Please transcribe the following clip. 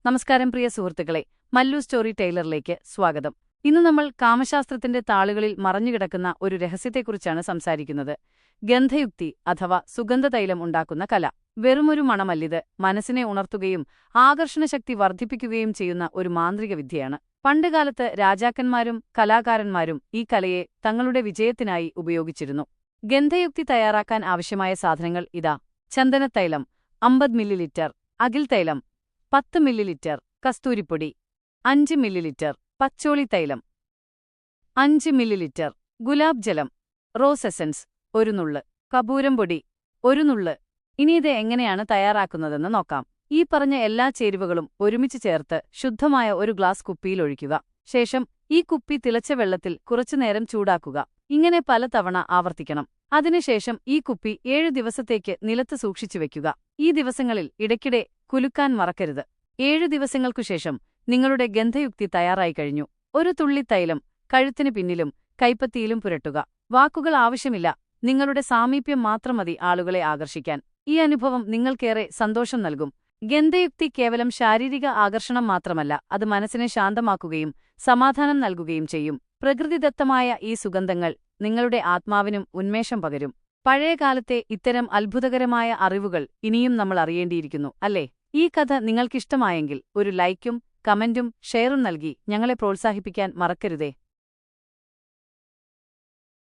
നമസ്കാരം പ്രിയ സുഹൃത്തുക്കളെ, മല്ലു സ്റ്റോറി ടെയിലറിലേക്ക് സ്വാഗതം. ഇന്ന് നമ്മൾ കാമശാസ്ത്രത്തിന്റെ താളുകളിൽ മറഞ്ഞുകിടക്കുന്ന ഒരു രഹസ്യത്തെക്കുറിച്ചാണ് സംസാരിക്കുന്നത്. ഗന്ധയുക്തി അഥവാ സുഗന്ധതൈലം ഉണ്ടാക്കുന്ന കല. വെറുമൊരു മണമല്ലിത്, മനസ്സിനെ ഉണർത്തുകയും ആകർഷണശക്തി വർദ്ധിപ്പിക്കുകയും ചെയ്യുന്ന ഒരു മാന്ത്രിക വിദ്യയാണ്. പണ്ടുകാലത്ത് രാജാക്കന്മാരും കലാകാരന്മാരും ഈ കലയെ തങ്ങളുടെ വിജയത്തിനായി ഉപയോഗിച്ചിരുന്നു. ഗന്ധയുക്തി തയ്യാറാക്കാൻ ആവശ്യമായ സാധനങ്ങൾ ഇതാ: ചന്ദനത്തൈലം 50 മില്ലിലിറ്റർ, അകിൽ തൈലം 10 മില്ലിലിറ്റർ, കസ്തൂരിപ്പൊടി 5 മില്ലിലിറ്റർ, പച്ചോളി തൈലം 5 മില്ലിലിറ്റർ, ഗുലാബ് ജലം, റോസ് എസൻസ് 1 നുള്ള്, കപൂരം പൊടി 1 നുള്ള്. ഇനി ഇത് എങ്ങനെയാണ് തയ്യാറാക്കുന്നതെന്ന് നോക്കാം. ഈ പറഞ്ഞ എല്ലാ ചേരുവകളും ഒരുമിച്ച് ചേർത്ത് ശുദ്ധമായ ഒരു ഗ്ലാസ് കുപ്പിയിലൊഴിക്കുക. ശേഷം ഈ കുപ്പി തിളച്ച വെള്ളത്തിൽ കുറച്ചുനേരം ചൂടാക്കുക. ഇങ്ങനെ പലതവണ ആവർത്തിക്കണം. അതിനുശേഷം ഈ കുപ്പി 7 ദിവസത്തേക്ക് നിലത്ത് സൂക്ഷിച്ചുവെക്കുക. ഈ ദിവസങ്ങളിൽ ഇടയ്ക്കിടെ കുലുക്കാൻ മറക്കരുത്. 7 ദിവസങ്ങൾക്കുശേഷം നിങ്ങളുടെ ഗന്ധയുക്തി തയ്യാറായി കഴിഞ്ഞു. ഒരു തുള്ളി തൈലം കഴുത്തിന് പിന്നിലും കൈപ്പത്തിയിലും പുരട്ടുക. വാക്കുകൾ ആവശ്യമില്ല, നിങ്ങളുടെ സാമീപ്യം മാത്രം മതി ആളുകളെ ആകർഷിക്കാൻ. ഈ അനുഭവം നിങ്ങൾക്കേറെ സന്തോഷം നൽകും. ഗന്ധയുക്തി കേവലം ശാരീരിക ആകർഷണം മാത്രമല്ല, അത് മനസ്സിനെ ശാന്തമാക്കുകയും സമാധാനം നൽകുകയും ചെയ്യും. പ്രകൃതിദത്തമായ ഈ സുഗന്ധങ്ങൾ നിങ്ങളുടെ ആത്മാവിനും ഉന്മേഷം പകരും. പഴയകാലത്തെ ഇത്തരം അത്ഭുതകരമായ അറിവുകൾ ഇനിയും നമ്മൾ അറിയേണ്ടിയിരിക്കുന്നു, അല്ലേ? ഈ കഥ നിങ്ങൾക്കിഷ്ടമായെങ്കിൽ ഒരു ലൈക്കും കമന്റും ഷെയറും നൽകി ഞങ്ങളെ പ്രോത്സാഹിപ്പിക്കാൻ മറക്കരുതേ.